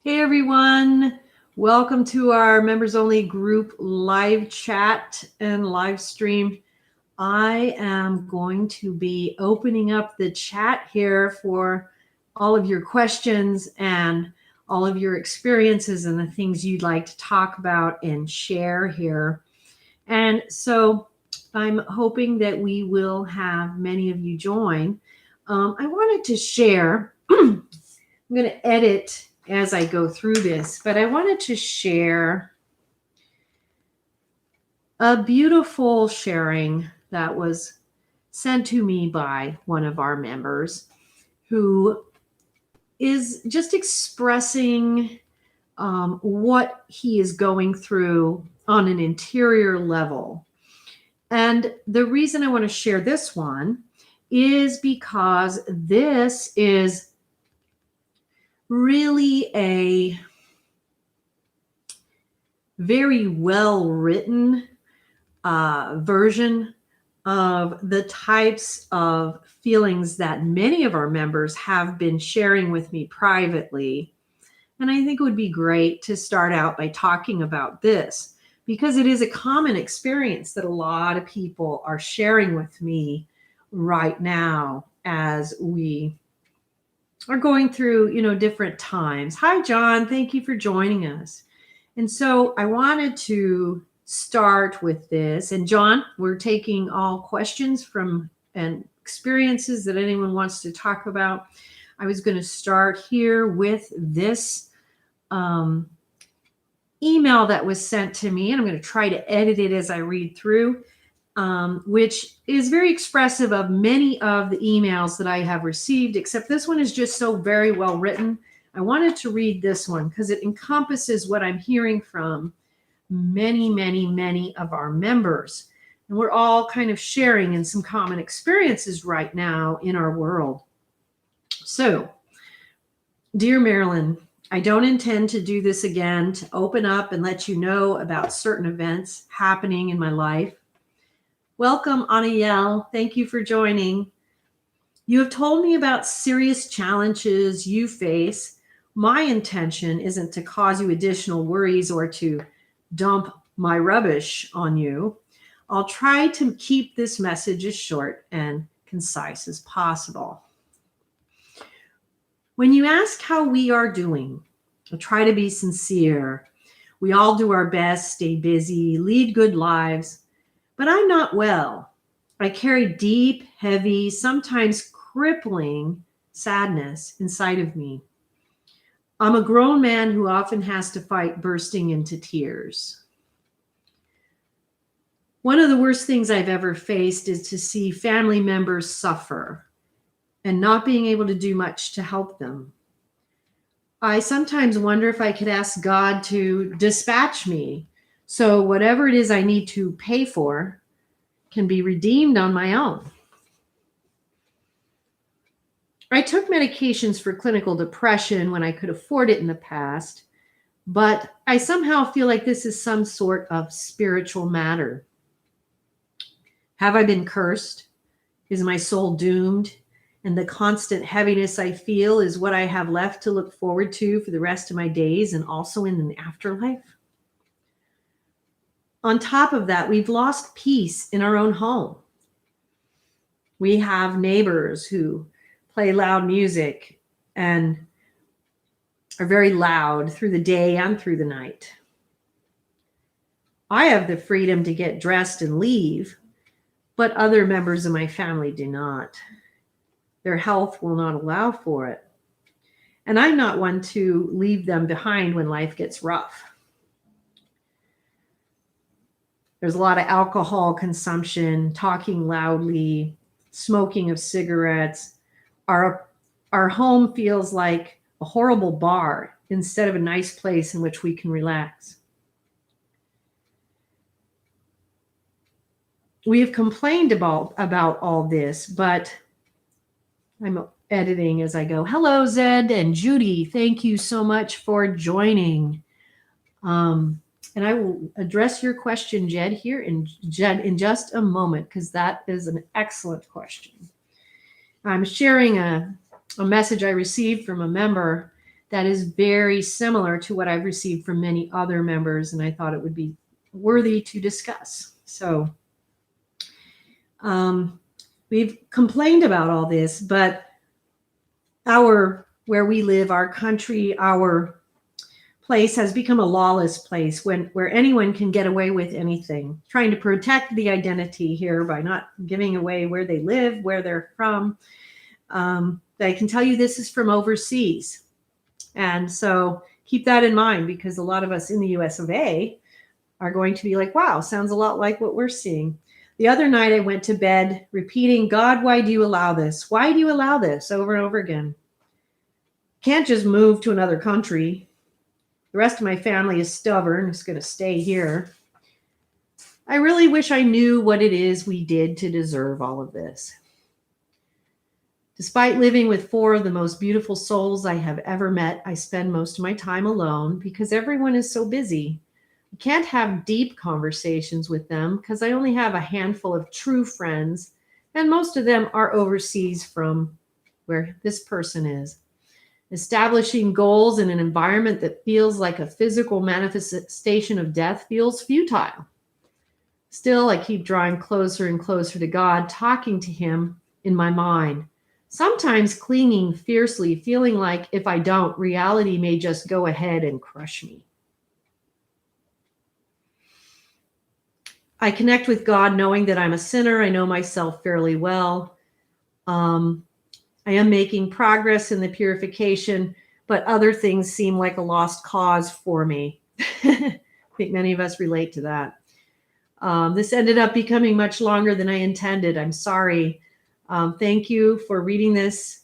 Hey everyone, welcome to our members only group live chat and live stream. I am going to be opening up the chat here for all of your questions and all of your experiences and the things you'd like to talk about and share here. And so I'm hoping that we will have many of you join. I wanted to share, I'm going to edit as I go through this, but I wanted to share a beautiful sharing that was sent to me by one of our members who is just expressing what he is going through on an interior level. And the reason I want to share this one is because this is really a very well written version of the types of feelings that many of our members have been sharing with me privately. And I think it would be great to start out by talking about this because it is a common experience that a lot of people are sharing with me right now as we are going through, different times. Hi, John. Thank you for joining us. And so I wanted to start with this. And John, we're taking all questions from and experiences that anyone wants to talk about. I was going to start here with this email that was sent to me, and I'm going to try to edit it as I read through, which is very expressive of many of the emails that I have received, except this one is just so very well written. I wanted to read this one because it encompasses what I'm hearing from many, many, many of our members. And we're all kind of sharing in some common experiences right now in our world. So, dear Marilynn, I don't intend to do this again to open up and let you know about certain events happening in my life. Welcome, Aniel. Thank you for joining. You have told me about serious challenges you face. My intention isn't to cause you additional worries or to dump my rubbish on you. I'll try to keep this message as short and concise as possible. When you ask how we are doing, I'll try to be sincere. We all do our best, stay busy, lead good lives, but I'm not well. I carry deep, heavy, sometimes crippling sadness inside of me. I'm a grown man who often has to fight bursting into tears. One of the worst things I've ever faced is to see family members suffer and not being able to do much to help them. I sometimes wonder if I could ask God to dispatch me so whatever it is I need to pay for can be redeemed on my own. I took medications for clinical depression when I could afford it in the past, but I somehow feel like this is some sort of spiritual matter. Have I been cursed? Is my soul doomed? And the constant heaviness I feel is what I have left to look forward to for the rest of my days and also in the afterlife? On top of that, we've lost peace in our own home. We have neighbors who play loud music and are very loud through the day and through the night. I have the freedom to get dressed and leave, but other members of my family do not. Their health will not allow for it. And I'm not one to leave them behind when life gets rough. There's a lot of alcohol consumption, talking loudly, smoking of cigarettes. Our home feels like a horrible bar instead of a nice place in which we can relax. We have complained about all this, but I'm editing as I go. Hello, Zed and Judy. Thank you so much for joining. And I will address your question, Jed, here in just a moment, because that is an excellent question. I'm sharing a message I received from a member that is very similar to what I've received from many other members, and I thought it would be worthy to discuss. So we've complained about all this, but where we live, our country, our place has become a lawless place where anyone can get away with anything, trying to protect the identity here by not giving away where they live, where they're from. I can tell you this is from overseas. And so keep that in mind, because a lot of us in the US of A are going to be like, wow, sounds a lot like what we're seeing. The other night I went to bed repeating, God, why do you allow this? Why do you allow this over and over again? Can't just move to another country. The rest of my family is stubborn. It's going to stay here. I really wish I knew what it is we did to deserve all of this. Despite living with 4 of the most beautiful souls I have ever met, I spend most of my time alone because everyone is so busy. I can't have deep conversations with them because I only have a handful of true friends, and most of them are overseas from where this person is. Establishing goals in an environment that feels like a physical manifestation of death feels futile. Still, I keep drawing closer and closer to God, talking to him in my mind, sometimes clinging fiercely, feeling like if I don't, reality may just go ahead and crush me. I connect with God knowing that I'm a sinner. I know myself fairly well. I am making progress in the purification, but other things seem like a lost cause for me. I think many of us relate to that. This ended up becoming much longer than I intended. I'm sorry. Thank you for reading this,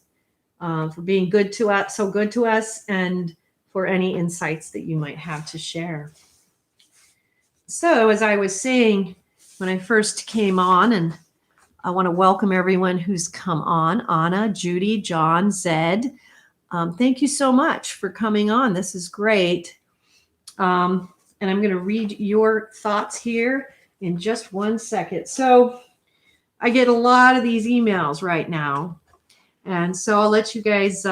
for being good to us, so good to us, and for any insights that you might have to share. So, as I was saying when I first came on, and I want to welcome everyone who's come on, Anna, Judy, John, Zed. Thank you so much for coming on. This is great. And I'm going to read your thoughts here in just one second. So I get a lot of these emails right now. And so I'll let you guys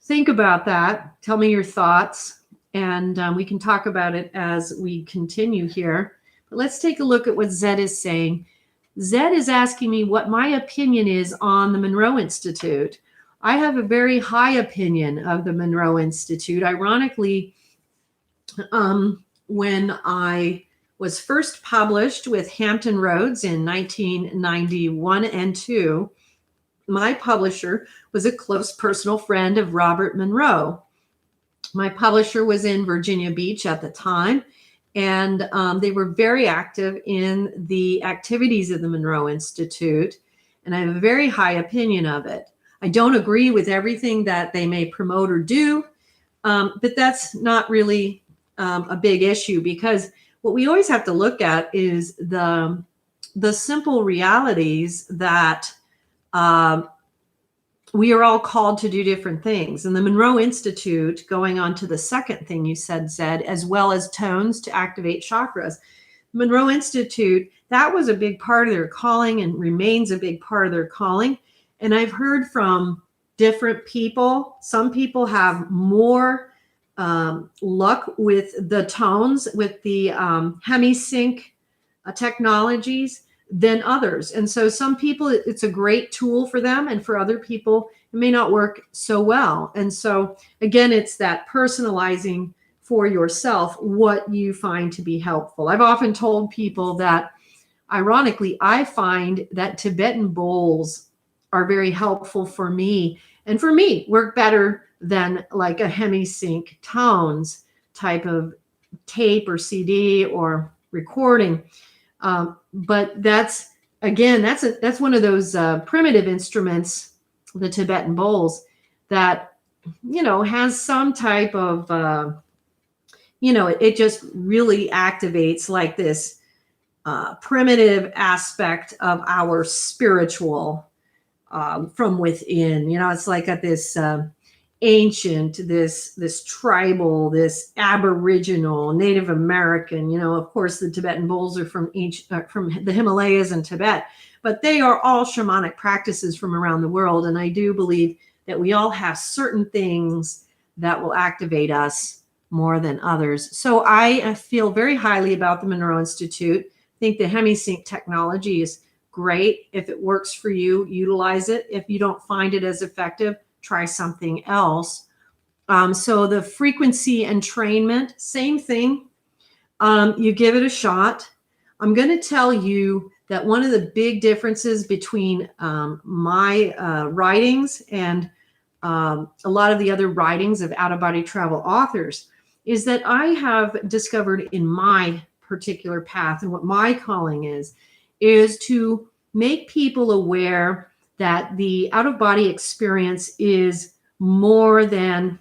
think about that. Tell me your thoughts, and we can talk about it as we continue here. But let's take a look at what Zed is saying. Zed is asking me what my opinion is on the Monroe Institute. I have a very high opinion of the Monroe Institute. Ironically, when I was first published with Hampton Roads in 1991 and 2, my publisher was a close personal friend of Robert Monroe. My publisher was in Virginia Beach at the time, and they were very active in the activities of the Monroe Institute, and I have a very high opinion of it. I don't agree with everything that they may promote or do, but that's not really a big issue, because what we always have to look at is the simple realities that we are all called to do different things. And the Monroe Institute, going on to the second thing you said, as well as tones to activate chakras. Monroe Institute, that was a big part of their calling and remains a big part of their calling. And I've heard from different people. Some people have more luck with the tones, with the hemisync technologies than others. And so some people, it's a great tool for them, and for other people, it may not work so well. And so again, it's that personalizing for yourself what you find to be helpful. I've often told people that, ironically, I find that Tibetan bowls are very helpful for me, and for me work better than like a hemisync tones type of tape or CD or recording. But that's, again, that's one of those primitive instruments, the Tibetan bowls, that, has some type of, it just really activates like this primitive aspect of our spiritual from within. It's like at this ancient, this tribal, this Aboriginal, Native American. Of course, the Tibetan bowls are from the Himalayas and Tibet, but they are all shamanic practices from around the world. And I do believe that we all have certain things that will activate us more than others. So I feel very highly about the Monroe Institute. I think the HemiSync technology is great. If it works for you, utilize it. If you don't find it as effective, try something else. So the frequency entrainment, same thing. You give it a shot. I'm going to tell you that one of the big differences between my writings and a lot of the other writings of out-of-body travel authors is that I have discovered in my particular path and what my calling is to make people aware that the out-of-body experience is more than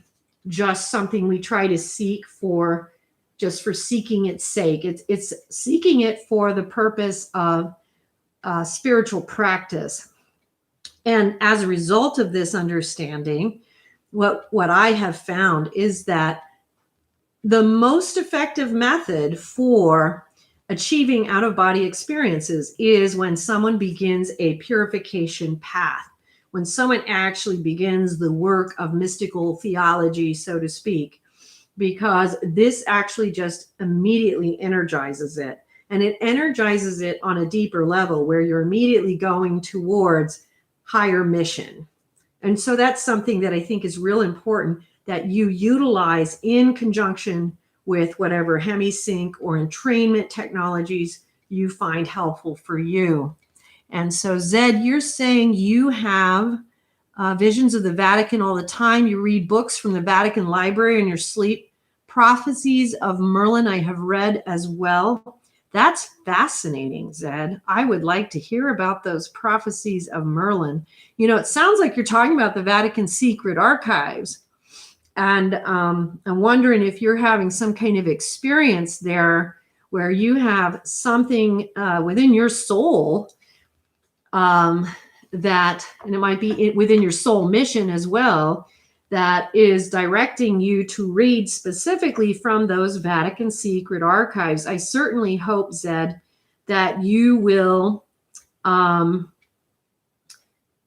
just something we try to seek for just for seeking its sake. It's seeking it for the purpose of spiritual practice. And as a result of this understanding, what I have found is that the most effective method for achieving out-of-body experiences is when someone begins a purification path, when someone actually begins the work of mystical theology, so to speak, because this actually just immediately energizes it. And it energizes it on a deeper level where you're immediately going towards higher mission. And so that's something that I think is real important that you utilize in conjunction with whatever HemiSync or entrainment technologies you find helpful for you. And so, Zed, you're saying you have visions of the Vatican all the time. You read books from the Vatican Library in your sleep. Prophecies of Merlin, I have read as well. That's fascinating, Zed. I would like to hear about those prophecies of Merlin. You know, it sounds like you're talking about the Vatican secret archives. And I'm wondering if you're having some kind of experience there where you have something within your soul that, and it might be within your soul mission as well, that is directing you to read specifically from those Vatican secret archives. I certainly hope, Zed, that you will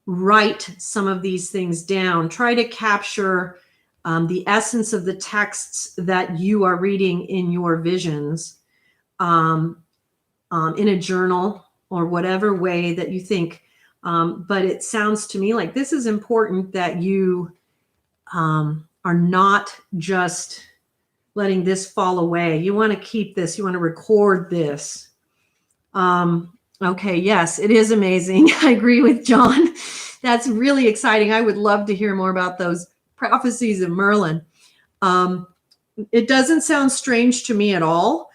write some of these things down. Try to capture the essence of the texts that you are reading in your visions in a journal or whatever way that you think. But it sounds to me like this is important that you are not just letting this fall away. You want to keep this. You want to record this. Okay, yes, it is amazing. I agree with John. That's really exciting. I would love to hear more about those prophecies of Merlin. It doesn't sound strange to me at all.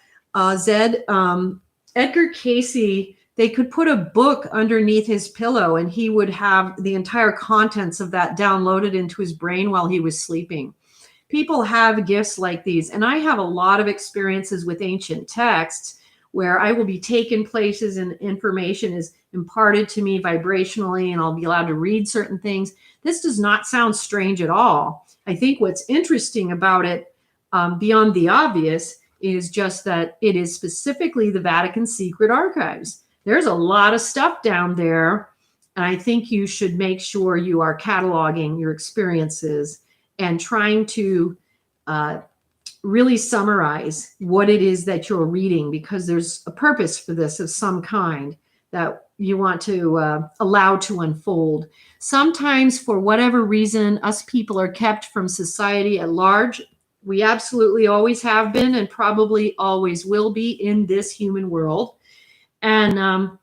Zed, Edgar Casey, they could put a book underneath his pillow and he would have the entire contents of that downloaded into his brain while he was sleeping. People have gifts like these. And I have a lot of experiences with ancient texts where I will be taken places and information is imparted to me vibrationally and I'll be allowed to read certain things. This does not sound strange at all. I think what's interesting about it, beyond the obvious, is just that it is specifically the Vatican secret archives. There's a lot of stuff down there, and I think you should make sure you are cataloging your experiences and trying to really summarize what it is that you're reading, because there's a purpose for this of some kind that you want to allow to unfold. Sometimes, for whatever reason, us people are kept from society at large. We absolutely always have been and probably always will be in this human world. And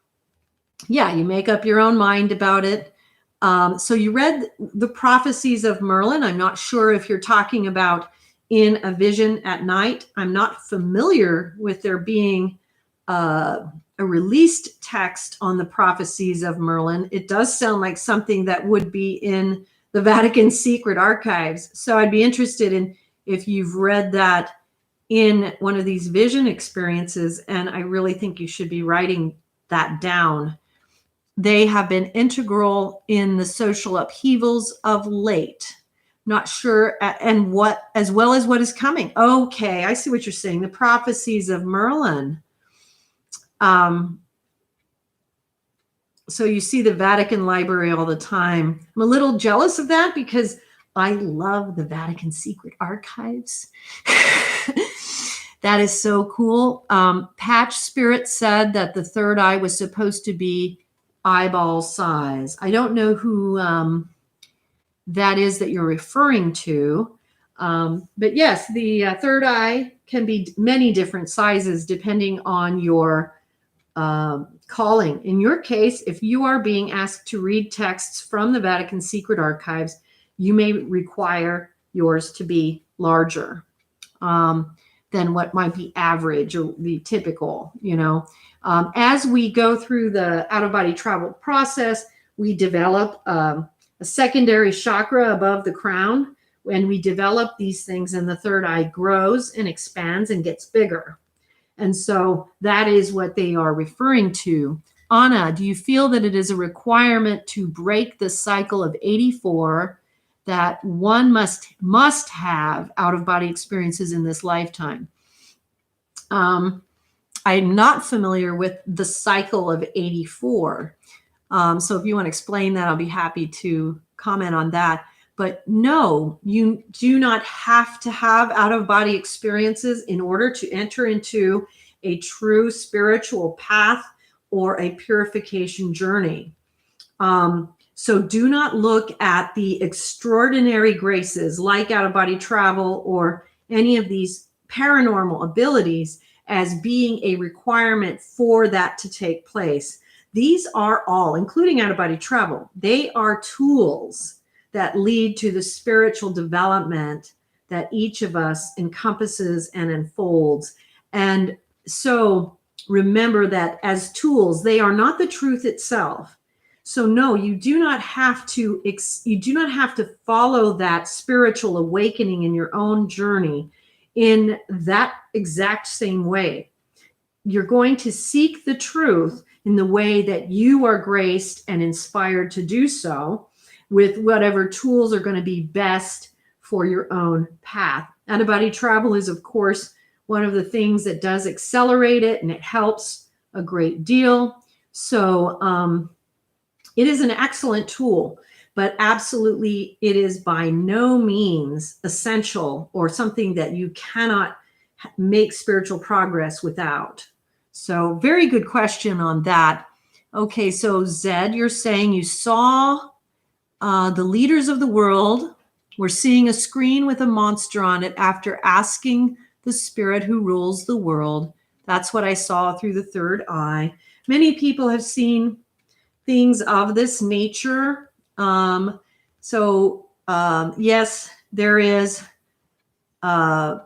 yeah, you make up your own mind about it. So you read the prophecies of Merlin. I'm not sure if you're talking about in a vision at night. I'm not familiar with there being a released text on the prophecies of Merlin. It does sound like something that would be in the Vatican secret archives. So I'd be interested in if you've read that in one of these vision experiences, and I really think you should be writing that down. They have been integral in the social upheavals of late. Not sure, and what, as well as what is coming. Okay, I see what you're saying. The prophecies of Merlin. So you see the Vatican Library all the time. I'm a little jealous of that because I love the Vatican Secret Archives. That is so cool. Patch Spirit said that the third eye was supposed to be eyeball size. I don't know who that is that you're referring to. But yes, the third eye can be many different sizes depending on your calling. In your case, if you are being asked to read texts from the Vatican Secret Archives, you may require yours to be larger than what might be average or the typical, you know. As we go through the out-of-body travel process, we develop a secondary chakra above the crown. When we develop these things, and the third eye grows and expands and gets bigger. And so that is what they are referring to. Anna, do you feel that it is a requirement to break the cycle of 84 that one must have out-of-body experiences in this lifetime? I'm not familiar with the cycle of 84. So if you want to explain that, I'll be happy to comment on that. But no, you do not have to have out-of-body experiences in order to enter into a true spiritual path or a purification journey. So do not look at the extraordinary graces like out-of-body travel or any of these paranormal abilities as being a requirement for that to take place. These are all, including out-of-body travel, they are tools that lead to the spiritual development that each of us encompasses and unfolds. And so remember that as tools, they are not the truth itself. So no, you do not have to follow that spiritual awakening in your own journey in that exact same way. You're going to seek the truth in the way that you are graced and inspired to do so, with whatever tools are going to be best for your own path. Out-of-body travel is, of course, one of the things that does accelerate it, and it helps a great deal. So it is an excellent tool, but absolutely it is by no means essential or something that you cannot make spiritual progress without. So very good question on that. Okay, so Zed, you're saying you saw the leaders of the world were seeing a screen with a monster on it after asking the spirit who rules the world. That's what I saw through the third eye. Many people have seen things of this nature. Yes, there is a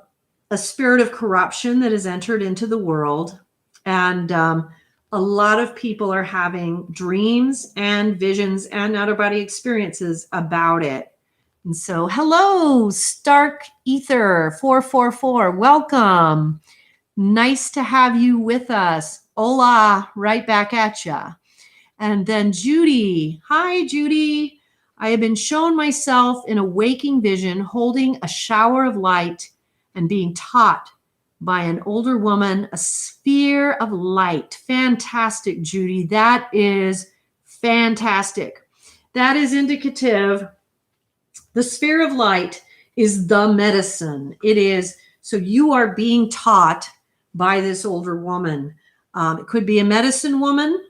spirit of corruption that has entered into the world. And a lot of people are having dreams and visions and out-of-body experiences about it. And so, hello, Stark Ether 444. Welcome. Nice to have you with us. Hola, right back at ya. And then Judy. Hi, Judy. I have been shown myself in a waking vision holding a shower of light and being taught by an older woman, a sphere of light. Fantastic, Judy. That is fantastic. That is indicative. The sphere of light is the medicine. It is, so you are being taught by this older woman. It could be a medicine woman,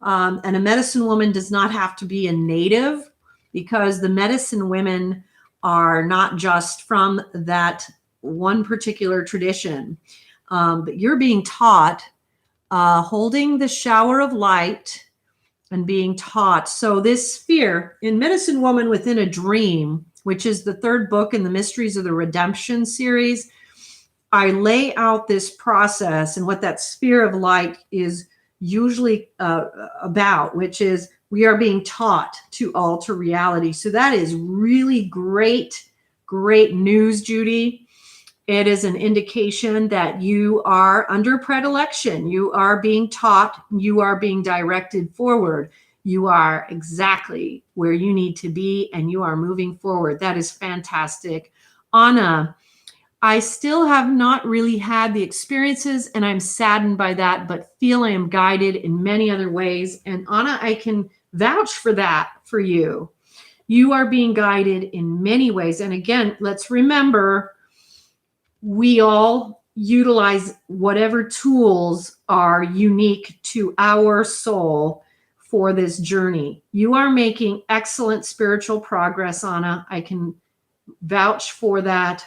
and a medicine woman does not have to be a native, because the medicine women are not just from that one particular tradition, but you're being taught, holding the shower of light and being taught. So this sphere in Medicine Woman Within a Dream, which is the third book in the Mysteries of the Redemption series, I lay out this process and what that sphere of light is usually about, which is we are being taught to alter reality. So that is really great news, Judy. It is an indication that you are under predilection. You are being taught, you are being directed forward. You are exactly where you need to be, and you are moving forward. That is fantastic. Anna, I still have not really had the experiences, and I'm saddened by that, but feel I am guided in many other ways. And Anna, I can vouch for that for you. You are being guided in many ways. And again, let's remember, we all utilize whatever tools are unique to our soul for this journey. You are making excellent spiritual progress, Anna. I can vouch for that.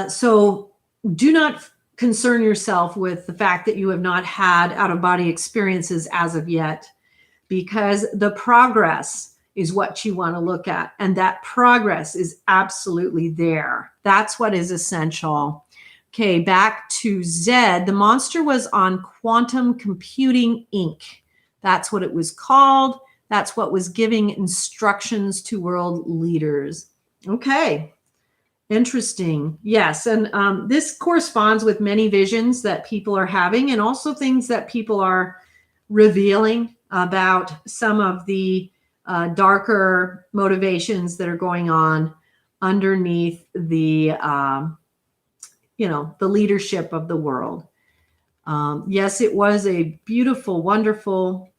So do not concern yourself with the fact that you have not had out-of-body experiences as of yet, because the progress is what you want to look at. And that progress is absolutely there. That's what is essential. Okay, back to Zed. The monster was on Quantum Computing Inc. That's what it was called. That's what was giving instructions to world leaders. Okay, interesting. Yes, and this corresponds with many visions that people are having, and also things that people are revealing about some of the darker motivations that are going on underneath the the leadership of the world. Yes, it was a beautiful, wonderful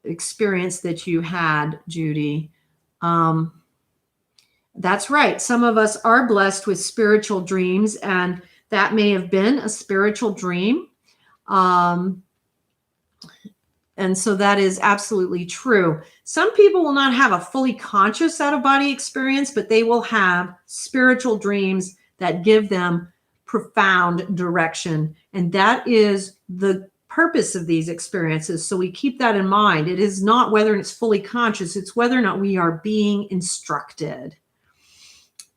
experience that you had, Judy. That's right. Some of us are blessed with spiritual dreams, and that may have been a spiritual dream. And so that is absolutely true. Some people will not have a fully conscious out-of-body experience, but they will have spiritual dreams that give them profound direction. And that is the purpose of these experiences. So we keep that in mind. It is not whether it's fully conscious, it's whether or not we are being instructed.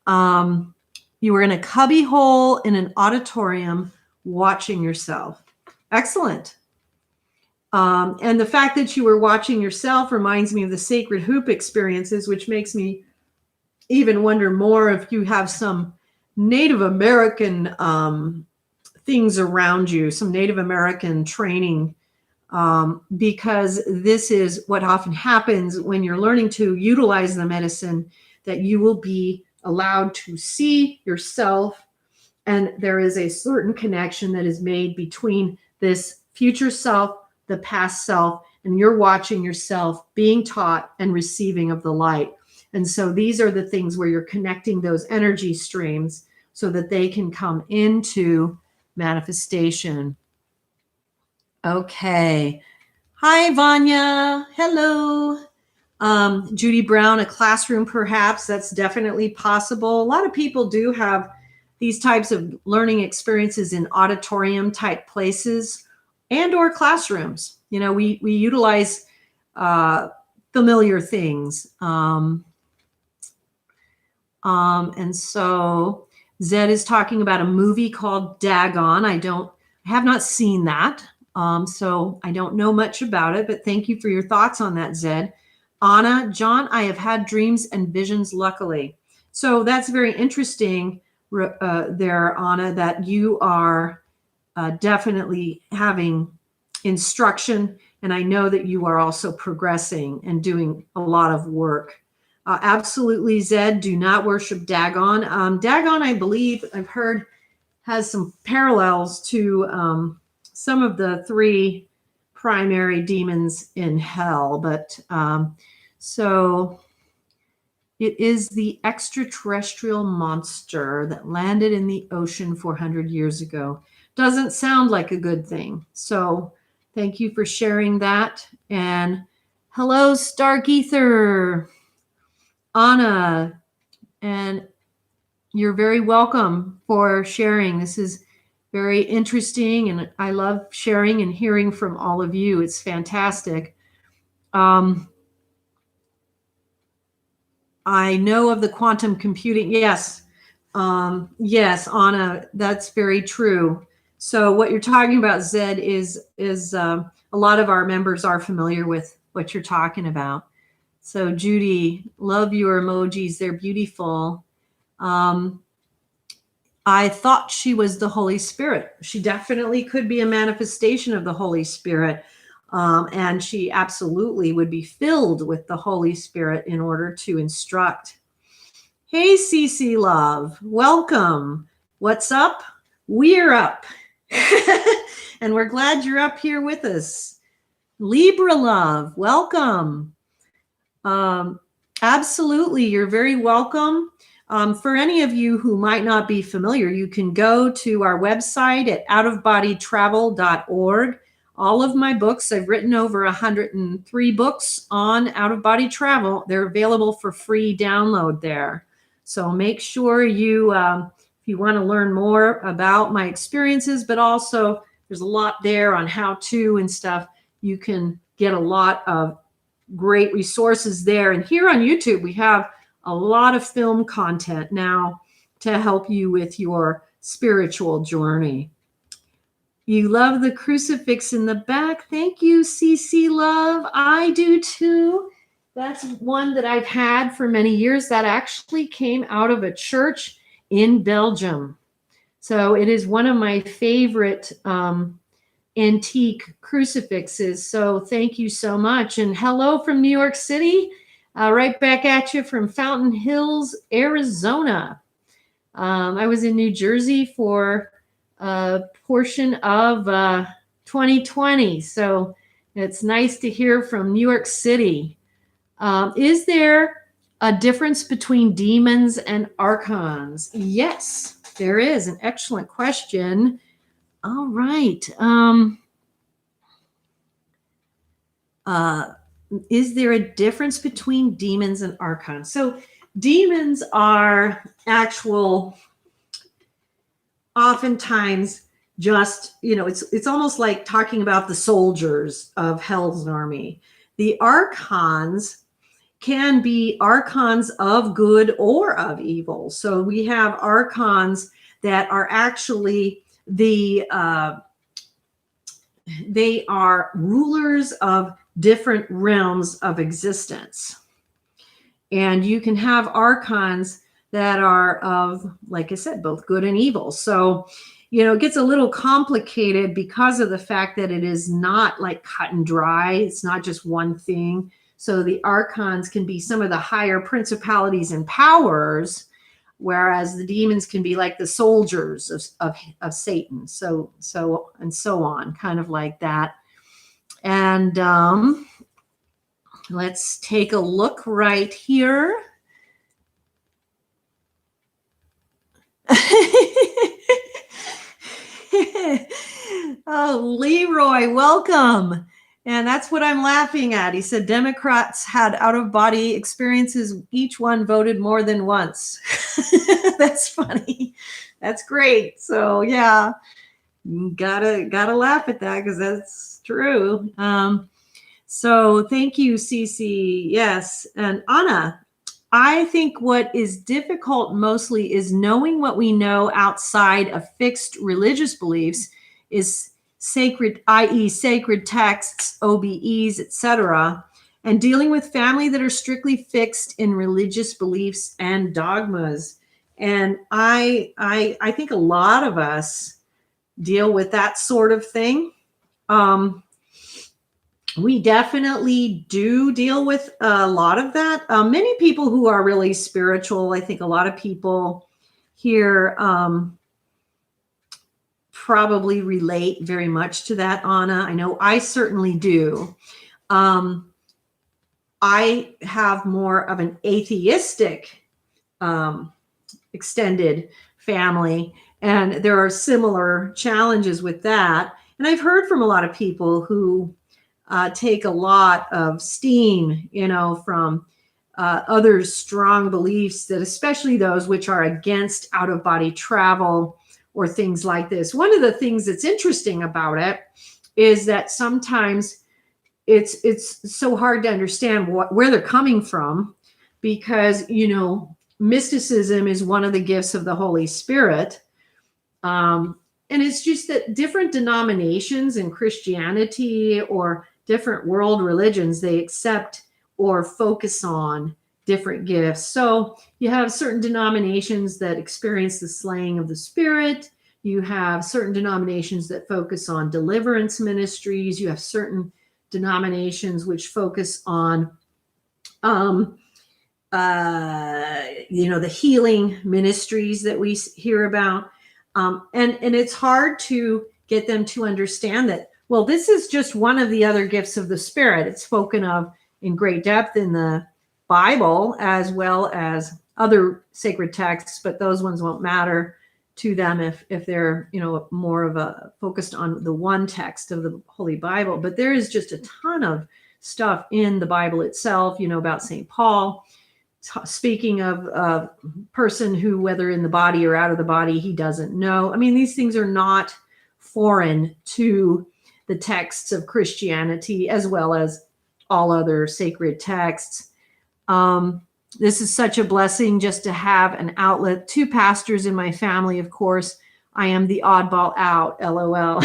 You were in a cubby hole in an auditorium watching yourself. Excellent. And the fact that you were watching yourself reminds me of the sacred hoop experiences, which makes me even wonder more if you have some Native American things around you, some Native American training, because this is what often happens when you're learning to utilize the medicine, that you will be allowed to see yourself, and there is a certain connection that is made between this future self, the past self, and you're watching yourself being taught and receiving of the light. And so these are the things where you're connecting those energy streams so that they can come into manifestation. Okay. Hi, Vanya. Hello. Judy Brown, a classroom perhaps. That's definitely possible. A lot of people do have these types of learning experiences in auditorium type places and or classrooms. You know, we utilize familiar things. And so Zed is talking about a movie called Dagon. I have not seen that. So I don't know much about it, but thank you for your thoughts on that, Zed. Anna, John, I have had dreams and visions, luckily. So that's very interesting there, Anna, that you are definitely having instruction. And I know that you are also progressing and doing a lot of work. Absolutely, Zed, do not worship Dagon. Dagon, I believe, I've heard, has some parallels to some of the three primary demons in hell. But so it is the extraterrestrial monster that landed in the ocean 400 years ago. Doesn't sound like a good thing. So thank you for sharing that. And hello, Stark Ether, Anna, and you're very welcome for sharing. This is very interesting, and I love sharing and hearing from all of you. It's fantastic. I know of the quantum computing. Yes. Yes, Anna, that's very true. So what you're talking about, Zed, is a lot of our members are familiar with what you're talking about. So Judy, love your emojis. They're beautiful. I thought she was the Holy Spirit. She definitely could be a manifestation of the Holy Spirit. And she absolutely would be filled with the Holy Spirit in order to instruct. Hey, Cece Love, welcome. What's up? We're up. And we're glad you're up here with us. Libra Love, welcome. Um, Absolutely. You're very welcome. For any of you who might not be familiar, you can go to our website at outofbodytravel.org. All of my books, I've written over 103 books on out of body travel. They're available for free download there. So make sure you, if you want to learn more about my experiences, but also there's a lot there on how to and stuff. You can get a lot of great resources there. And here on YouTube, we have a lot of film content now to help you with your spiritual journey. You love the crucifix in the back. Thank you, CC Love. I do too. That's one that I've had for many years. That actually came out of a church in Belgium. So it is one of my favorite antique crucifixes. So thank you so much. And hello from New York City. Right back at you from Fountain Hills, Arizona. I was in New Jersey for a portion of 2020. So it's nice to hear from New York City. Is there a difference between demons and archons? Yes, there is. An excellent question. All right. Is there a difference between demons and archons? So demons are actual, oftentimes just, it's almost like talking about the soldiers of hell's army. The archons can be archons of good or of evil. So we have archons that are actually they are rulers of different realms of existence. And you can have archons that are of, like I said, both good and evil. So, it gets a little complicated because of the fact that it is not like cut and dry. It's not just one thing. So the archons can be some of the higher principalities and powers, whereas the demons can be like the soldiers of Satan. So and so on, kind of like that. And let's take a look right here. Oh, Leroy, welcome. And that's what I'm laughing at. He said Democrats had out-of-body experiences. Each one voted more than once. That's funny. That's great. So yeah, gotta laugh at that because that's true. So thank you, Cece. Yes. And Anna, I think what is difficult mostly is knowing what we know outside of fixed religious beliefs is sacred, i.e. sacred texts, OBEs, etc., and dealing with family that are strictly fixed in religious beliefs and dogmas. And I think a lot of us deal with that sort of thing. We definitely do deal with a lot of that. Many people who are really spiritual, I think a lot of people here probably relate very much to that, Anna. I know I certainly do. I have more of an atheistic extended family, and there are similar challenges with that. And I've heard from a lot of people who take a lot of steam, from other strong beliefs, that especially those which are against out-of-body travel or things like this. One of the things that's interesting about it is that sometimes it's so hard to understand where they're coming from, because mysticism is one of the gifts of the Holy Spirit. And it's just that different denominations in Christianity or different world religions, they accept or focus on different gifts. So you have certain denominations that experience the slaying of the spirit. You have certain denominations that focus on deliverance ministries. You have certain denominations which focus on the healing ministries that we hear about. And it's hard to get them to understand that, well, this is just one of the other gifts of the Spirit. It's spoken of in great depth in the Bible as well as other sacred texts, but those ones won't matter to them if they're, you know, more of a focused on the one text of the Holy Bible. But there is just a ton of stuff in the Bible itself, you know, about St. Paul, speaking of a person who, whether in the body or out of the body, he doesn't know. I mean, these things are not foreign to the texts of Christianity as well as all other sacred texts. This is such a blessing just to have an outlet. 2 pastors in my family, of course. I am the oddball out, LOL.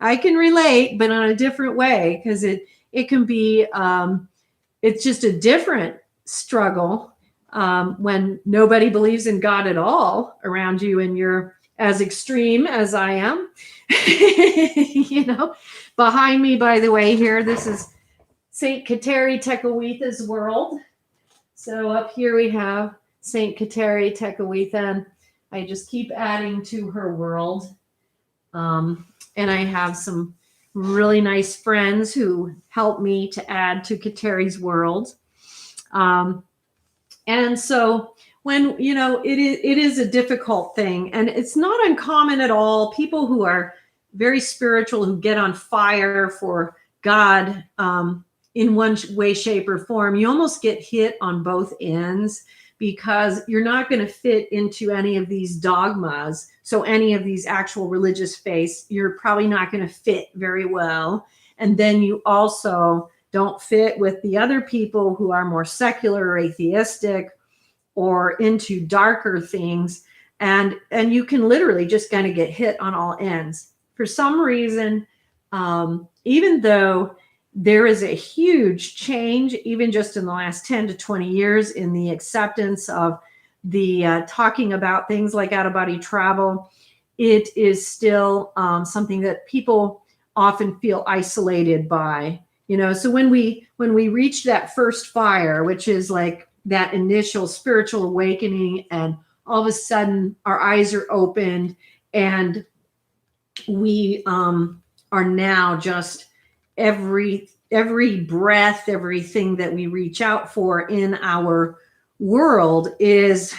I can relate, but on a different way, because it can be, it's just a different struggle when nobody believes in God at all around you and you're as extreme as I am. You know, behind me, by the way, here, this is St. Kateri Tekakwitha's world. So up here we have St. Kateri Tekakwitha, and I just keep adding to her world. And I have some really nice friends who help me to add to Kateri's world. And so when, you know, it is a difficult thing, and it's not uncommon at all. People who are very spiritual, who get on fire for God, in one way, shape, or form, you almost get hit on both ends because you're not going to fit into any of these dogmas. So any of these actual religious faiths, you're probably not going to fit very well. And then you also don't fit with the other people who are more secular or atheistic or into darker things. And you can literally just kind of get hit on all ends. For some reason, even though there is a huge change, even just in the last 10 to 20 years, in the acceptance of the talking about things like out-of-body travel, it is still something that people often feel isolated by. You know, so when we reach that first fire, which is like that initial spiritual awakening, and all of a sudden our eyes are opened, and we are now just every breath, everything that we reach out for in our world is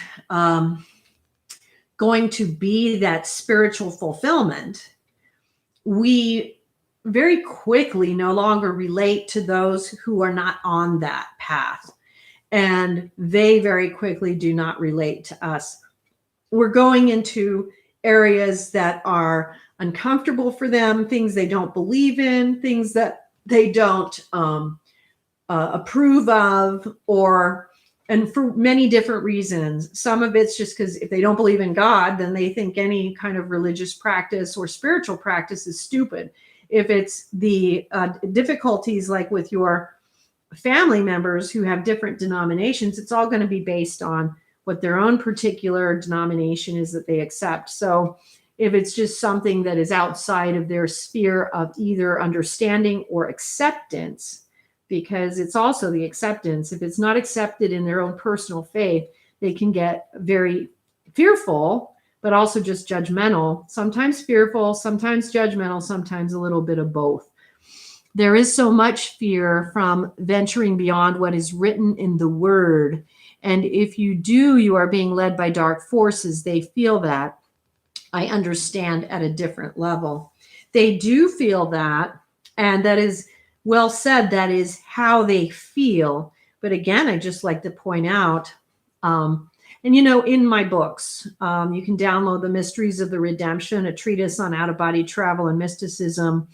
going to be that spiritual fulfillment. We very quickly no longer relate to those who are not on that path, and they very quickly do not relate to us. We're going into areas that are uncomfortable for them, things they don't believe in, things that they don't approve of, and for many different reasons. Some of it's just because if they don't believe in God, then they think any kind of religious practice or spiritual practice is stupid. If it's the difficulties like with your family members who have different denominations, it's all going to be based on what their own particular denomination is that they accept. So if it's just something that is outside of their sphere of either understanding or acceptance, because it's also the acceptance, if it's not accepted in their own personal faith, they can get very fearful, but also just judgmental, sometimes fearful, sometimes judgmental, sometimes a little bit of both. There is so much fear from venturing beyond what is written in the Word. And if you do, you are being led by dark forces. They feel that. I understand at a different level. They do feel that, and that is well said. That is how they feel. But again, I just like to point out, and you know, in my books, you can download The Mysteries of the Redemption, a treatise on out-of-body travel and mysticism.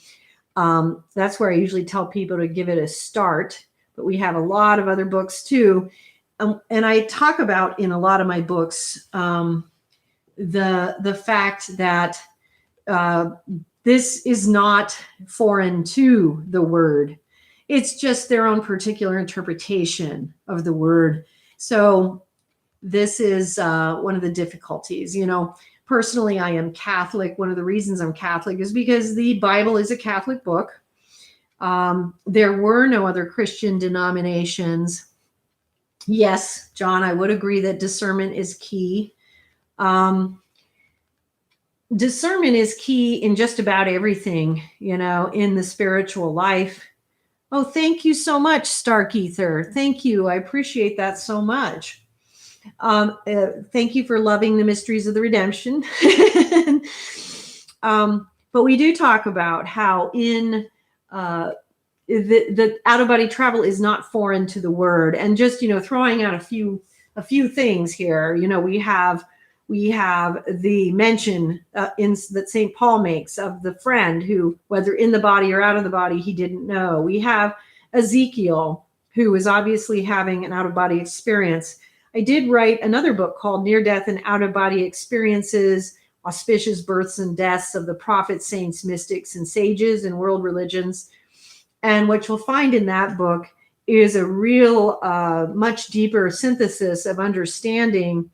That's where I usually tell people to give it a start. But we have a lot of other books too. And I talk about in a lot of my books the fact that this is not foreign to the Word. It's just their own particular interpretation of the Word. So this is one of the difficulties. You know, personally, I am Catholic. One of the reasons I'm Catholic is because the Bible is a Catholic book. There were no other Christian denominations. Yes, John, I would agree that discernment is key. Discernment is key in just about everything, you know, in the spiritual life. Oh, thank you so much, Stark Ether. Thank you. I appreciate that so much. Thank you for loving the mysteries of the redemption. But we do talk about how in the out of body travel is not foreign to the word, and just throwing out a few things here. We have the mention that St. Paul makes of the friend who, whether in the body or out of the body, he didn't know. We have Ezekiel, who is obviously having an out of body experience. I did write another book called Near Death and Out of Body Experiences, Auspicious Births and Deaths of the Prophets, Saints, Mystics, and Sages in World Religions. And what you'll find in that book is a real, much deeper synthesis of understanding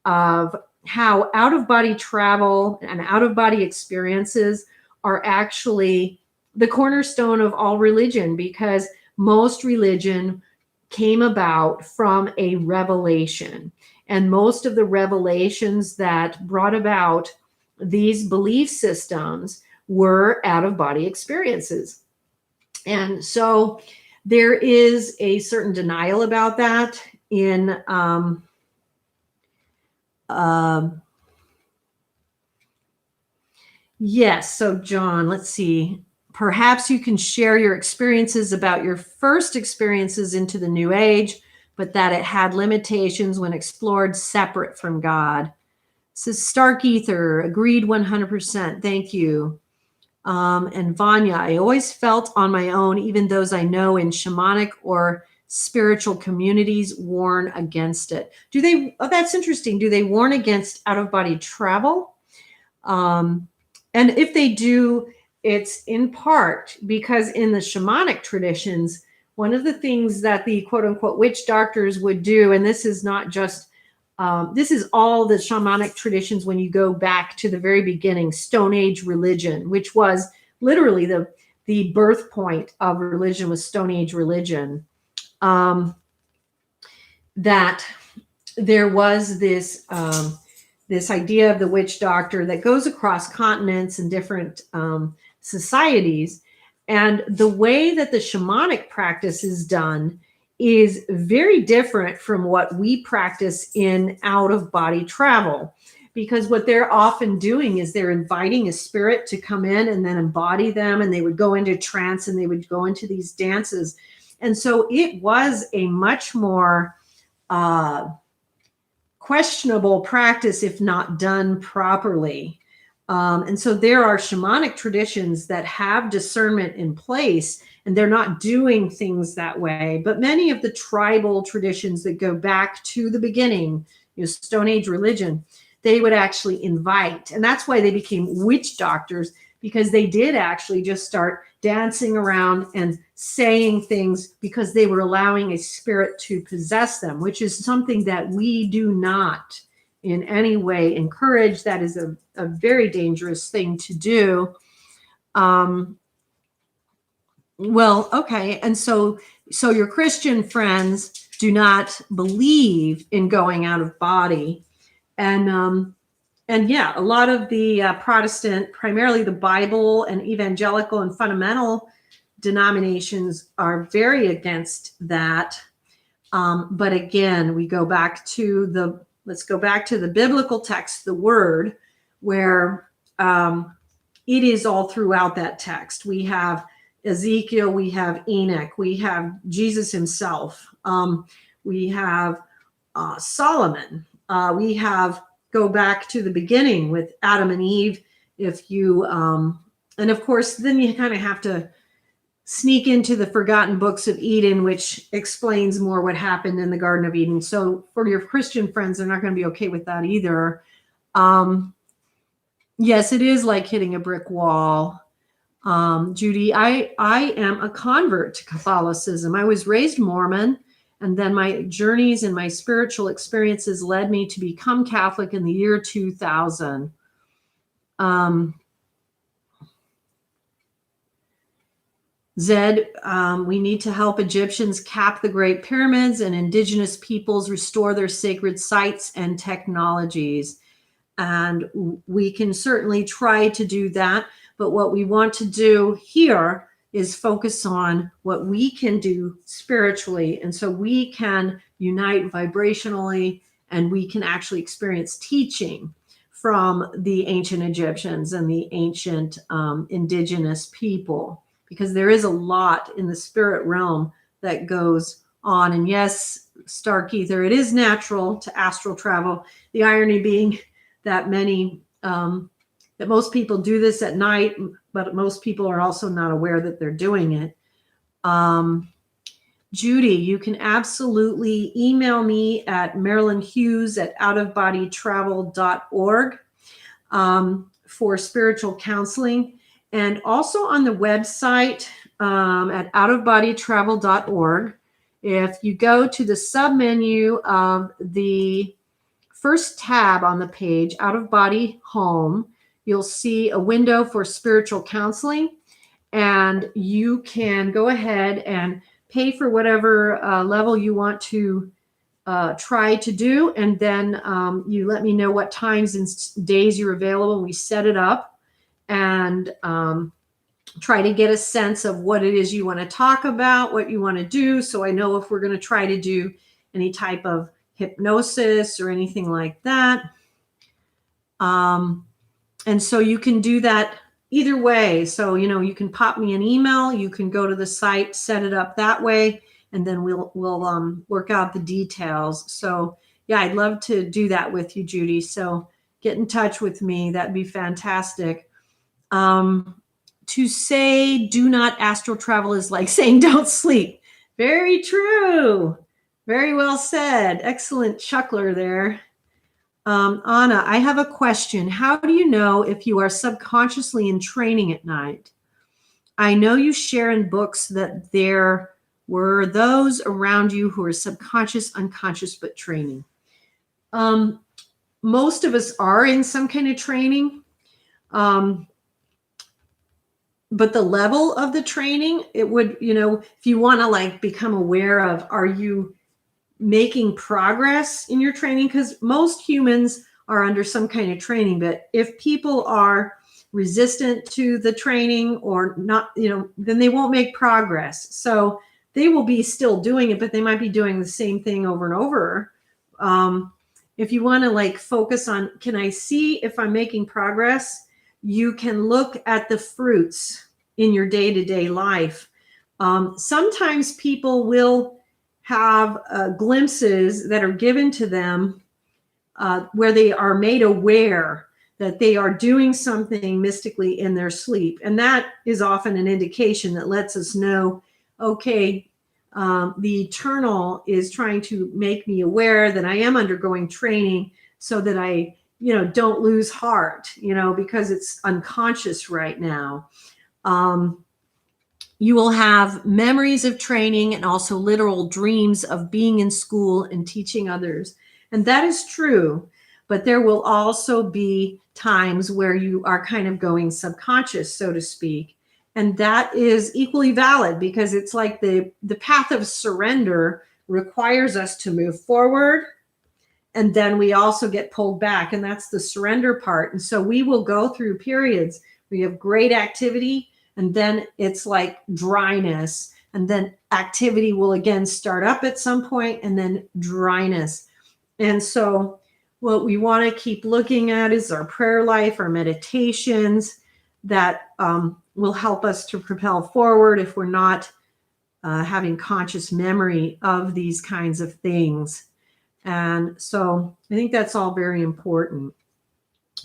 of how out-of-body travel and out-of-body experiences are actually the cornerstone of all religion, because most religion came about from a revelation. And most of the revelations that brought about these belief systems were out-of-body experiences. And so there is a certain denial about that in yes. So John, let's see. Perhaps you can share your experiences about your first experiences into the New Age, but that it had limitations when explored separate from God. So Stark Ether, agreed 100%. Thank you. And Vanya, I always felt on my own, even those I know in shamanic or spiritual communities warn against it. Do they? Oh, that's interesting. Do they warn against out-of-body travel? And if they do, it's in part because in the shamanic traditions, one of the things that the quote unquote witch doctors would do, and this is not just, this is all the shamanic traditions when you go back to the very beginning, Stone Age religion, which was literally the birth point of religion, was Stone Age religion. That there was this this idea of the witch doctor that goes across continents and different societies. And the way that the shamanic practice is done is very different from what we practice in out-of-body travel. Because what they're often doing is they're inviting a spirit to come in and then embody them, and they would go into trance and they would go into these dances. And so it was a much more questionable practice if not done properly. And so there are shamanic traditions that have discernment in place, and they're not doing things that way. But many of the tribal traditions that go back to the beginning, Stone Age religion, they would actually invite. And that's why they became witch doctors, because they did actually just start dancing around and saying things because they were allowing a spirit to possess them, which is something that we do not in any way encourage. That is a very dangerous thing to do. Well, okay. And so your Christian friends do not believe in going out of body. And yeah, a lot of the Protestant, primarily the Bible and evangelical and fundamental denominations are very against that. But again, let's go back to the biblical text, the word, where it is all throughout that text. We have Ezekiel, we have Enoch, we have Jesus himself, we have Solomon, we have, go back to the beginning with Adam and Eve. If you, and of course, then you kind of have to sneak into the forgotten books of Eden, which explains more what happened in the Garden of Eden. So for your Christian friends, they're not going to be okay with that either. Yes, it is like hitting a brick wall. Judy, I am a convert to Catholicism. I was raised Mormon, and then my journeys and my spiritual experiences led me to become Catholic in the year 2000. Zed, we need to help Egyptians cap the Great Pyramids and indigenous peoples restore their sacred sites and technologies. And we can certainly try to do that. But what we want to do here is focus on what we can do spiritually. And so we can unite vibrationally, and we can actually experience teaching from the ancient Egyptians and the ancient indigenous people, because there is a lot in the spirit realm that goes on. And yes, Stark Ether, it is natural to astral travel. The irony being that that most people do this at night, but most people are also not aware that they're doing it. Judy, you can absolutely email me at Marilynn Hughes at outofbodytravel.org for spiritual counseling. And also on the website at outofbodytravel.org, if you go to the submenu of the first tab on the page, Out of Body Home, you'll see a window for spiritual counseling, and you can go ahead and pay for whatever level you want to try to do. And then you let me know what times and days you're available. And we set it up and try to get a sense of what it is you want to talk about, what you want to do. So I know if we're going to try to do any type of hypnosis or anything like that. And so you can do that either way. So, you can pop me an email, you can go to the site, set it up that way, and then we'll work out the details. So yeah, I'd love to do that with you, Judy. So get in touch with me. That'd be fantastic. To say do not astral travel is like saying don't sleep. Very true. Very well said. Excellent chuckler there. Anna, I have a question. How do you know if you are subconsciously in training at night? I know you share in books that there were those around you who are subconscious, unconscious, but training. Most of us are in some kind of training. But the level of the training, it would, if you want to like become aware of, are you making progress in your training? Because most humans are under some kind of training, but if people are resistant to the training or not, then they won't make progress. So they will be still doing it, but they might be doing the same thing over and over. If you want to like focus on, can I see if I'm making progress? You can look at the fruits in your day-to-day life. Sometimes people will have glimpses that are given to them where they are made aware that they are doing something mystically in their sleep. And that is often an indication that lets us know, okay, the eternal is trying to make me aware that I am undergoing training so that I, don't lose heart, because it's unconscious right now. You will have memories of training and also literal dreams of being in school and teaching others. And that is true, but there will also be times where you are kind of going subconscious, so to speak. And that is equally valid because it's like the path of surrender requires us to move forward. And then we also get pulled back, and that's the surrender part. And so we will go through periods where you have great activity, and then it's like dryness, and then activity will again start up at some point, and then dryness. And so what we want to keep looking at is our prayer life, our meditations that will help us to propel forward if we're not having conscious memory of these kinds of things. And so I think that's all very important.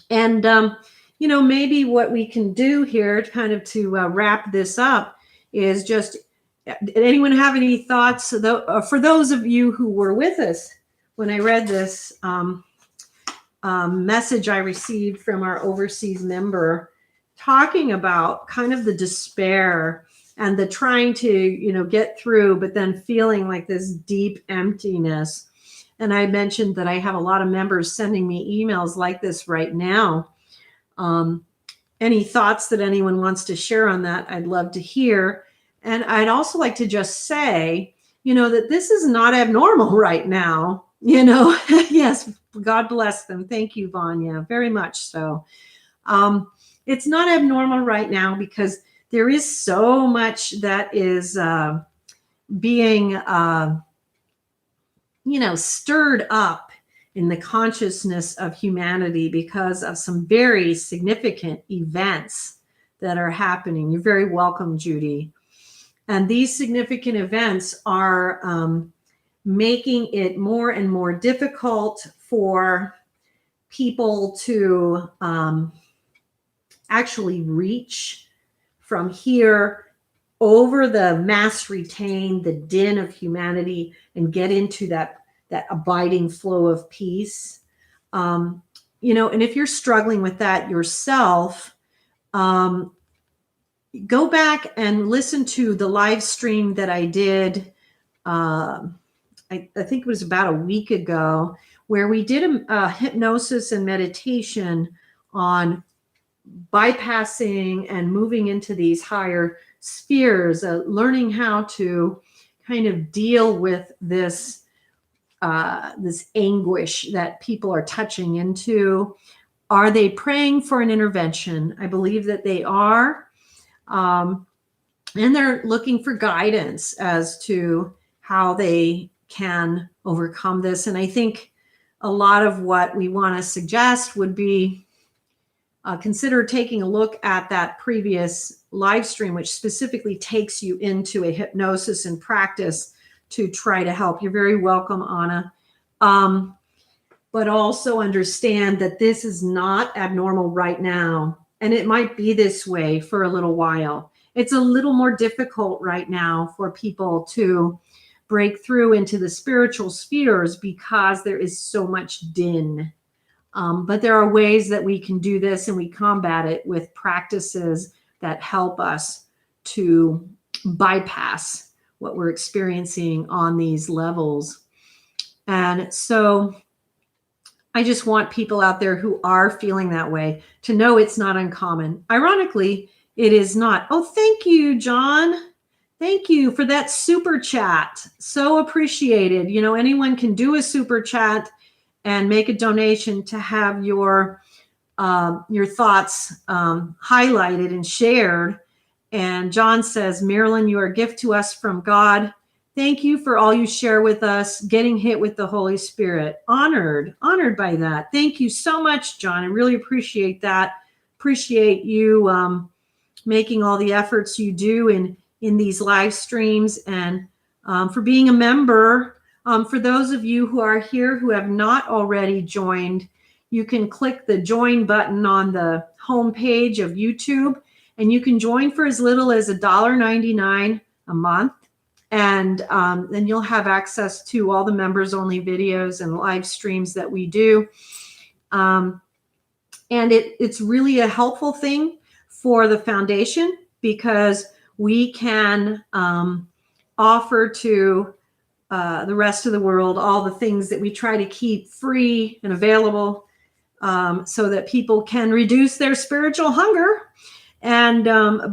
And, maybe what we can do here kind of to wrap this up is just, did anyone have any thoughts for those of you who were with us when I read this message I received from our overseas member talking about kind of the despair and the trying to, get through, but then feeling like this deep emptiness. And I mentioned that I have a lot of members sending me emails like this right now. Any thoughts that anyone wants to share on that, I'd love to hear. And I'd also like to just say, that this is not abnormal right now. Yes, God bless them. Thank you, Vanya, very much so. It's not abnormal right now because there is so much that is being, stirred up in the consciousness of humanity because of some very significant events that are happening. You're very welcome, Judy. And these significant events are making it more and more difficult for people to actually reach from here over the mass retained, the din of humanity, and get into that abiding flow of peace. And if you're struggling with that yourself, go back and listen to the live stream that I did. I think it was about a week ago, where we did a hypnosis and meditation on bypassing and moving into these higher spheres, learning how to kind of deal with this anguish that people are touching into. Are they praying for an intervention? I believe that they are. And they're looking for guidance as to how they can overcome this. And I think a lot of what we want to suggest would be consider taking a look at that previous live stream, which specifically takes you into a hypnosis and practice to try to help. You're very welcome, Anna. But also understand that this is not abnormal right now, and it might be this way for a little while. It's a little more difficult right now for people to break through into the spiritual spheres because there is so much din. But there are ways that we can do this, and we combat it with practices that help us to bypass what we're experiencing on these levels. And so I just want people out there who are feeling that way to know it's not uncommon. Ironically, it is not. Oh, thank you, John. Thank you for that super chat. So appreciated. Anyone can do a super chat and make a donation to have your thoughts highlighted and shared. And John says, Marilynn, you are a gift to us from God. Thank you for all you share with us, getting hit with the Holy Spirit. Honored by that. Thank you so much, John. I really appreciate that. Appreciate you making all the efforts you do in these live streams, and for being a member. For those of you who are here who have not already joined, you can click the join button on the homepage of YouTube, and you can join for as little as $1.99 a month. And then you'll have access to all the members only videos and live streams that we do. And it's really a helpful thing for the foundation, because we can offer to the rest of the world all the things that we try to keep free and available, so that people can reduce their spiritual hunger. And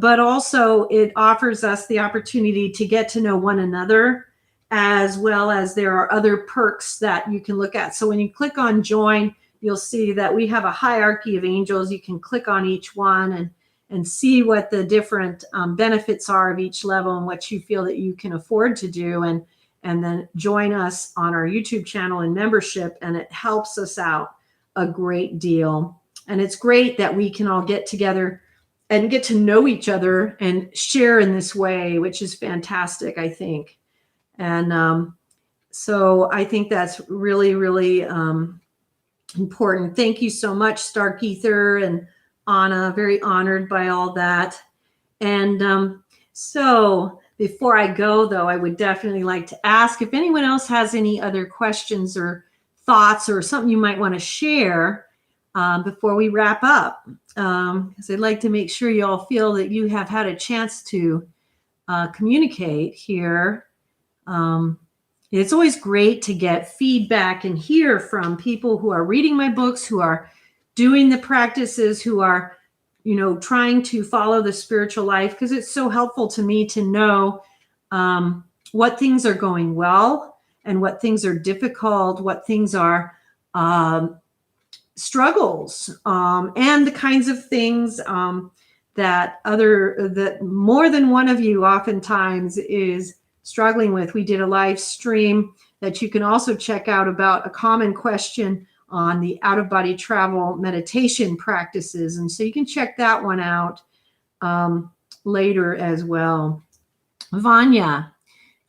but also it offers us the opportunity to get to know one another, as well as there are other perks that you can look at. So when you click on join, you'll see that we have a hierarchy of angels. You can click on each one and see what the different benefits are of each level and what you feel that you can afford to do. And then join us on our YouTube channel and membership, and it helps us out a great deal. And it's great that we can all get together and get to know each other and share in this way, which is fantastic, I think. And so I think that's really, really important. Thank you so much, Stark Ether and Anna. Very honored by all that. And so before I go, though, I would definitely like to ask if anyone else has any other questions or thoughts or something you might want to share before we wrap up. Because I'd like to make sure you all feel that you have had a chance to communicate here. It's always great to get feedback and hear from people who are reading my books, who are doing the practices, who are trying to follow the spiritual life, because it's so helpful to me to know what things are going well and what things are difficult, what things are struggles, and the kinds of things that more than one of you oftentimes is struggling with. We did a live stream that you can also check out about a common question on the out-of-body travel meditation practices. And so you can check that one out later as well. Vanya,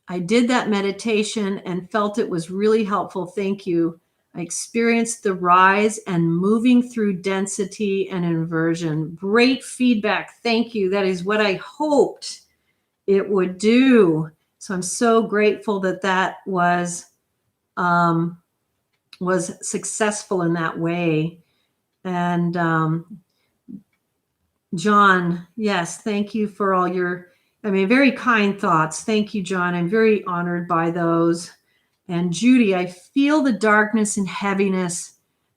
I did that meditation and felt it was really helpful. Thank you. I experienced the rise and moving through density and inversion. Great feedback. Thank you. That is what I hoped it would do. So I'm so grateful that that was successful in that way. And John, yes, thank you for all your, very kind thoughts. Thank you, John. I'm very honored by those. And Judy, I feel the darkness and heaviness.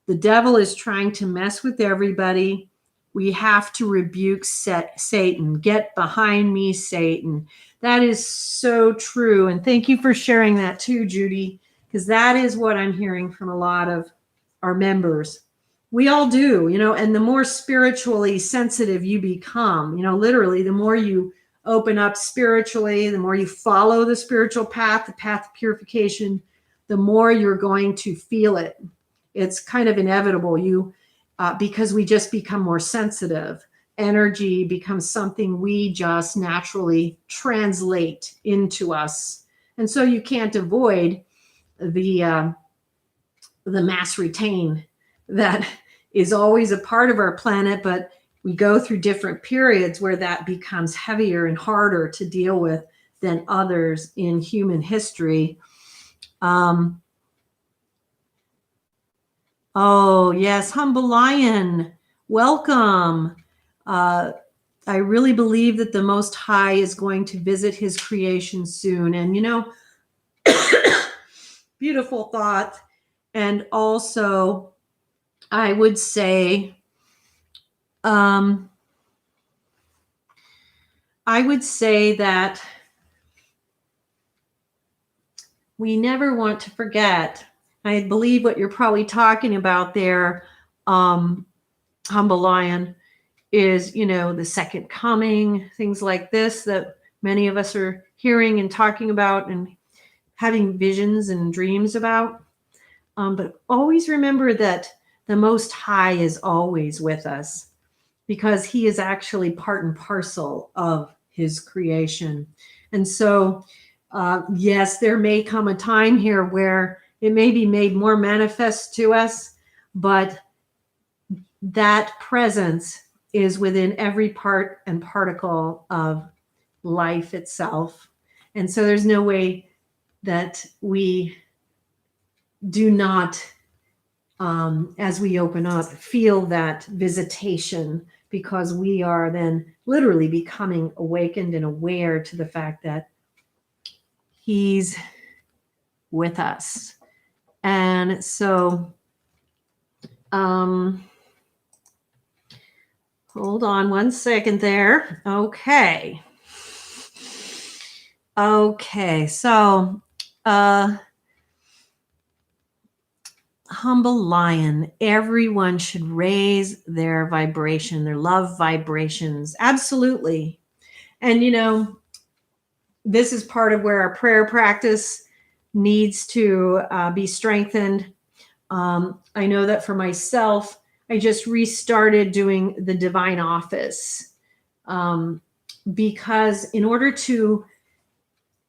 The devil is trying to mess with everybody. We have to rebuke Satan. Get behind me, Satan. That is so true. And thank you for sharing that too, Judy, because that is what I'm hearing from a lot of our members. We all do, and the more spiritually sensitive you become, literally, the more you open up spiritually, the more you follow the spiritual path, the path of purification, the more you're going to feel it. It's kind of inevitable. Because we just become more sensitive. Energy becomes something we just naturally translate into us. And so you can't avoid the mass retain that is always a part of our planet, but we go through different periods where that becomes heavier and harder to deal with than others in human history. Oh, yes, Humble Lion, welcome. I really believe that the Most High is going to visit his creation soon. And, beautiful thought. And also, I would say, that we never want to forget. I believe what you're probably talking about there, Humble Lion, is, the second coming, things like this that many of us are hearing and talking about and having visions and dreams about. But always remember that the Most High is always with us because he is actually part and parcel of his creation. And so, yes, there may come a time here where it may be made more manifest to us, but that presence is within every part and particle of life itself. And so there's no way that we do not, as we open up, feel that visitation, because we are then literally becoming awakened and aware to the fact that he's with us. And so, hold on one second there. Okay. So, Humble Lion, everyone should raise their vibration, their love vibrations. Absolutely. And, this is part of where our prayer practice needs to be strengthened. I know that for myself, I just restarted doing the divine office because in order to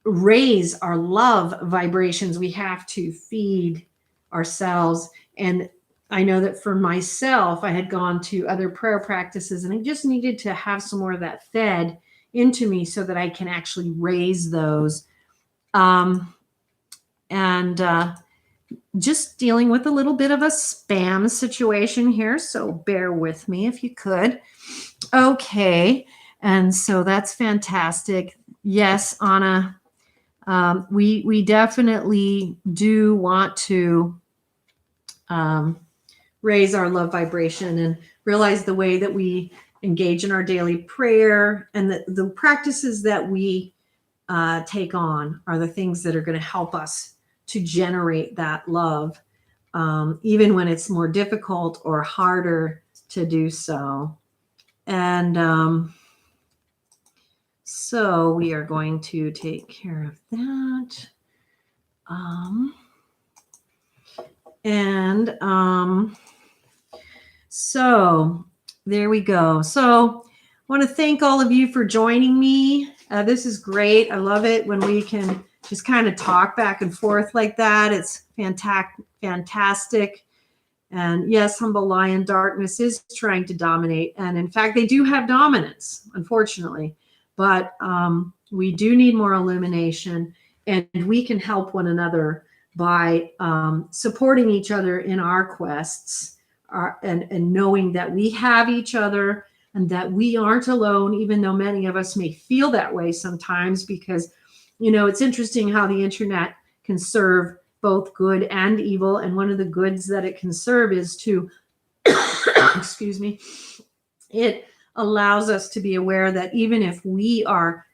raise our love vibrations, we have to feed ourselves. And I know that for myself, I had gone to other prayer practices and I just needed to have some more of that fed into me so that I can actually raise those. Just dealing with a little bit of a spam situation here. So bear with me if you could. Okay. And so that's fantastic. Yes, Anna, we definitely do want to raise our love vibration and realize the way that we engage in our daily prayer and the practices that we take on are the things that are going to help us to generate that love, even when it's more difficult or harder to do so. And so we are going to take care of that. So there we go. So I want to thank all of you for joining me. This is great. I love it when we can just kind of talk back and forth like that. It's fantastic. And yes, Humble Lion Darkness is trying to dominate. And in fact, they do have dominance, unfortunately. But we do need more illumination, and we can help one another by supporting each other in our quests, and knowing that we have each other and that we aren't alone, even though many of us may feel that way sometimes, because, you know, it's interesting how the internet can serve both good and evil. And one of the goods that it can serve is to, excuse me, it allows us to be aware that even if we are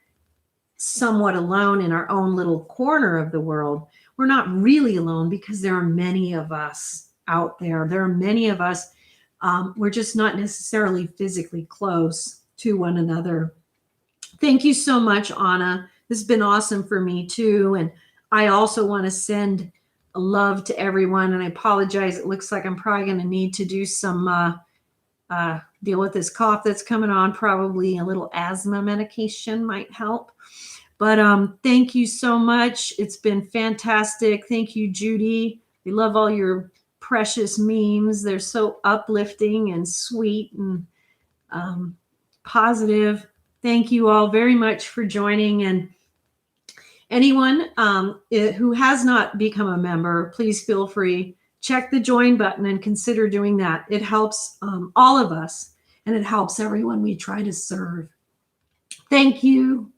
somewhat alone in our own little corner of the world, we're not really alone, because there are many of us out there. There are many of us. We're just not necessarily physically close to one another. Thank you so much, Anna. This has been awesome for me too. And I also want to send love to everyone. And I apologize. It looks like I'm probably going to need to do some deal with this cough that's coming on. Probably a little asthma medication might help. But thank you so much. It's been fantastic. Thank you, Judy. We love all your precious memes. They're so uplifting and sweet and positive. Thank you all very much for joining. And anyone who has not become a member, please feel free. Check the join button and consider doing that. It helps all of us, and it helps everyone we try to serve. Thank you.